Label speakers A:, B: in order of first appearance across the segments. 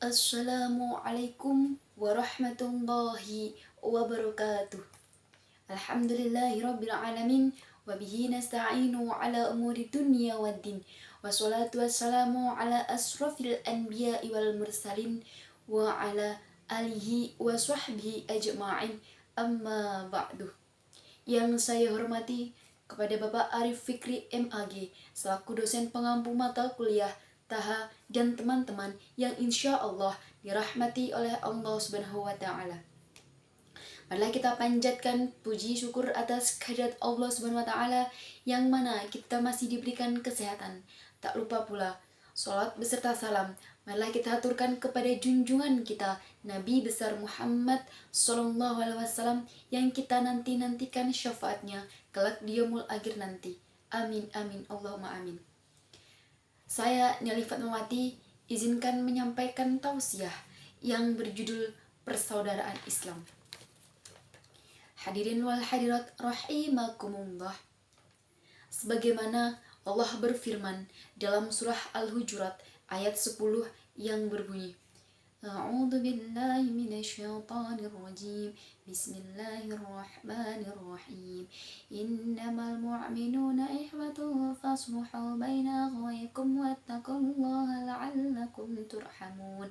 A: Assalamualaikum warahmatullahi wabarakatuh. Alhamdulillahirabbil alamin wa bihi nasta'inu ala umuri dunya waddin. Wassalatu wassalamu ala asrafil anbiya'i wal mursalin wa ala alihi wa sahbihi ajma'in. Amma ba'du. Yang saya hormati kepada Bapak Arif Fikri MAG selaku dosen pengampu mata kuliah Taha dan teman-teman yang insya Allah dirahmati oleh Allah Subhanahu wa Ta'ala. Marilah kita panjatkan puji syukur atas kehadirat Allah Subhanahu wa Ta'ala yang mana kita masih diberikan kesehatan. Tak lupa pula salat beserta salam marilah kita aturkan kepada junjungan kita Nabi besar Muhammad Sallallahu Alaihi Wasallam yang kita nantikan syafaatnya kelak di yaumul akhir nanti. Amin amin Allahumma amin. Saya Nyali Fatmawati izinkan menyampaikan tausiah yang berjudul Persaudaraan Islam. Hadirin wal hadirat rahimakumullah. Sebagaimana Allah berfirman dalam surah Al-Hujurat ayat 10 yang berbunyi, A'udzu billahi minasyaitonir rajim. Bismillahirrahmanirrahim. Innamal mu'minuna ikhwatun fasluhu baina akhawaykum wattaqullaha la'allakum turhamun.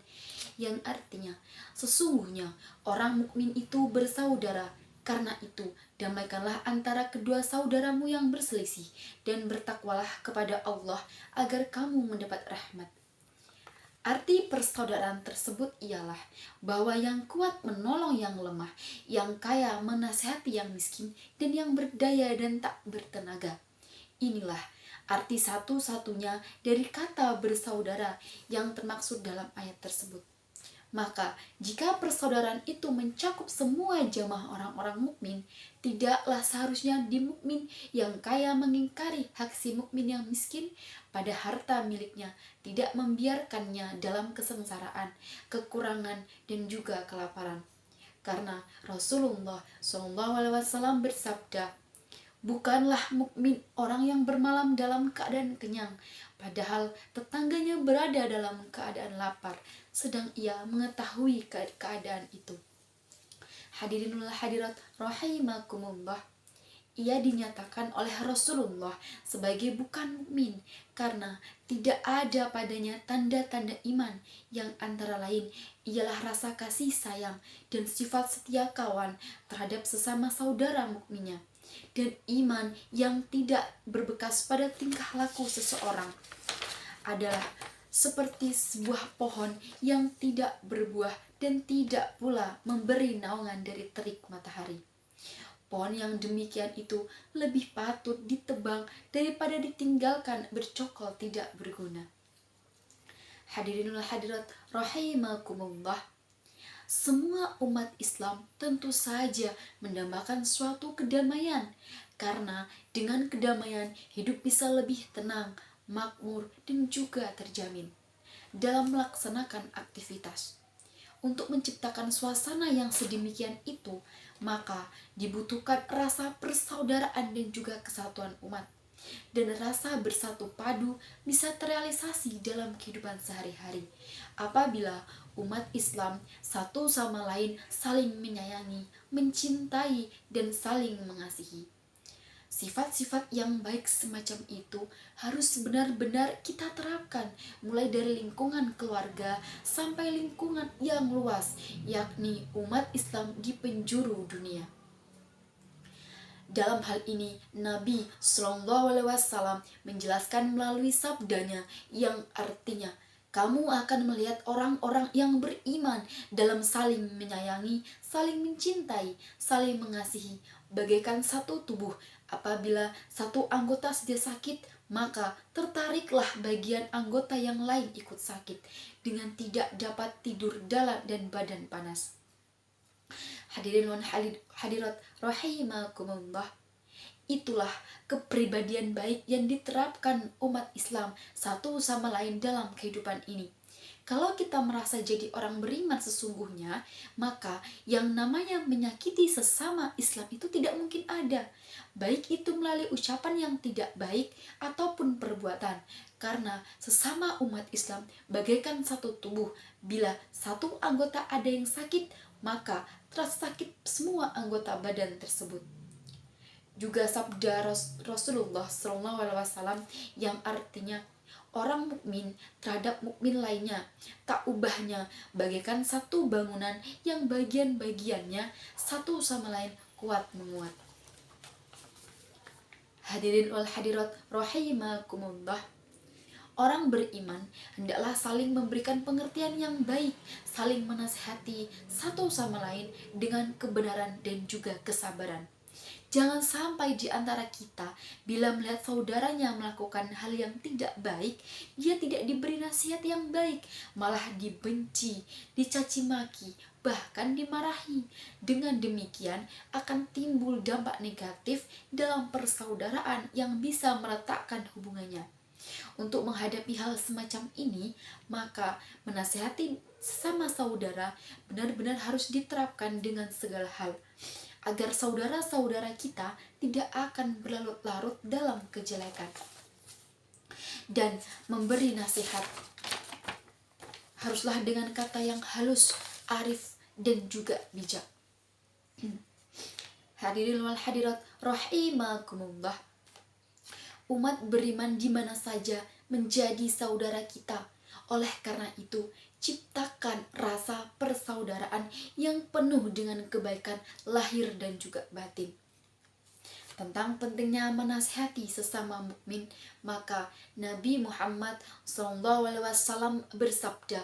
A: Yang artinya, sesungguhnya orang mukmin itu bersaudara. Karena itu, damaikanlah antara kedua saudaramu yang berselisih dan bertakwalah kepada Allah agar kamu mendapat rahmat. Arti persaudaraan tersebut ialah bahwa yang kuat menolong yang lemah, yang kaya menasihati yang miskin, dan yang berdaya dan tak bertenaga. Inilah arti satu-satunya dari kata bersaudara yang termaksud dalam ayat tersebut. Maka, jika persaudaraan itu mencakup semua jamaah orang-orang mukmin, tidaklah seharusnya di mukmin yang kaya mengingkari hak si mukmin yang miskin pada harta miliknya, tidak membiarkannya dalam kesengsaraan, kekurangan, dan juga kelaparan. Karena Rasulullah SAW bersabda, bukanlah mukmin orang yang bermalam dalam keadaan kenyang, padahal tetangganya berada dalam keadaan lapar, sedang ia mengetahui keadaan itu. Hadirin wal hadirat rahimakumullah. Ia dinyatakan oleh Rasulullah sebagai bukan mukmin karena tidak ada padanya tanda-tanda iman yang antara lain ialah rasa kasih sayang dan sifat setia kawan terhadap sesama saudara mukminnya, dan iman yang tidak berbekas pada tingkah laku seseorang adalah seperti sebuah pohon yang tidak berbuah dan tidak pula memberi naungan dari terik matahari. Pohon yang demikian itu lebih patut ditebang daripada ditinggalkan bercokol tidak berguna. Hadirin wal hadirat rahimakumullah. Semua umat Islam tentu saja mendambakan suatu kedamaian, karena dengan kedamaian hidup bisa lebih tenang, makmur, dan juga terjamin dalam melaksanakan aktivitas. Untuk menciptakan suasana yang sedemikian itu, maka dibutuhkan rasa persaudaraan dan juga kesatuan umat. Dan rasa bersatu padu bisa terrealisasi dalam kehidupan sehari-hari apabila umat Islam satu sama lain saling menyayangi, mencintai, dan saling mengasihi. Sifat-sifat yang baik semacam itu harus benar-benar kita terapkan mulai dari lingkungan keluarga sampai lingkungan yang luas, yakni umat Islam di penjuru dunia. Dalam hal ini, Nabi Sallallahu Alaihi Wasallam menjelaskan melalui sabdanya yang artinya, kamu akan melihat orang-orang yang beriman dalam saling menyayangi, saling mencintai, saling mengasihi, bagaikan satu tubuh. Apabila satu anggota saja sakit, maka tertariklah bagian anggota yang lain ikut sakit dengan tidak dapat tidur dalam dan badan panas. Hadirin wan hadirat rahimakumullah. Itulah kepribadian baik yang diterapkan umat Islam satu sama lain dalam kehidupan ini. Kalau kita merasa jadi orang beriman sesungguhnya, maka yang namanya menyakiti sesama Islam itu tidak mungkin ada. Baik itu melalui ucapan yang tidak baik ataupun perbuatan. Karena sesama umat Islam bagaikan satu tubuh. Bila satu anggota ada yang sakit, maka terasa sakit semua anggota badan tersebut. Juga sabda Rasulullah SAW yang artinya orang mukmin terhadap mukmin lainnya tak ubahnya bagaikan satu bangunan yang bagian-bagiannya satu sama lain kuat menguat. Hadirin wal hadirat rahimakumullah. Orang beriman hendaklah saling memberikan pengertian yang baik, saling menasihati satu sama lain dengan kebenaran dan juga kesabaran. Jangan sampai di antara kita bila melihat saudaranya melakukan hal yang tidak baik, dia tidak diberi nasihat yang baik, malah dibenci, dicaci maki, bahkan dimarahi. Dengan demikian akan timbul dampak negatif dalam persaudaraan yang bisa meretakkan hubungannya. Untuk menghadapi hal semacam ini, maka menasihati sesama saudara benar-benar harus diterapkan dengan segala hal, agar saudara-saudara kita tidak akan berlarut-larut dalam kejelekan. Dan memberi nasihat haruslah dengan kata yang halus, arif, dan juga bijak. Hadirin wal hadirat rahimakumullah. Umat beriman di mana saja menjadi saudara kita. Oleh karena itu, ciptakan rasa persaudaraan yang penuh dengan kebaikan lahir dan juga batin. Tentang pentingnya menasihati sesama mukmin, maka Nabi Muhammad SAW bersabda,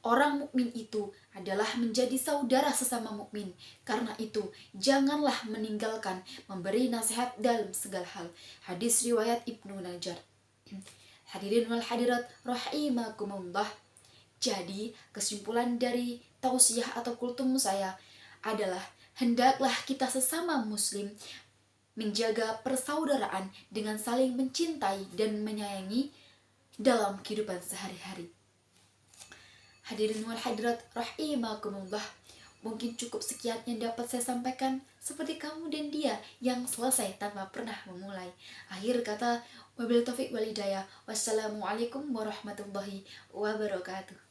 A: orang mukmin itu adalah menjadi saudara sesama mukmin. Karena itu, janganlah meninggalkan memberi nasihat dalam segala hal. Hadis riwayat Ibnu Najjar. Hadirin wal hadirat rahimakumullah. Jadi, kesimpulan dari tausiah atau kultum saya adalah hendaklah kita sesama muslim menjaga persaudaraan dengan saling mencintai dan menyayangi dalam kehidupan sehari-hari. Hadirin wal hadirat rahimakumullah. Mungkin cukup sekian yang dapat saya sampaikan, seperti kamu dan dia yang selesai tanpa pernah memulai. Akhir kata, wabillahi taufiq wal hidayah. Wassalamualaikum warahmatullahi wabarakatuh.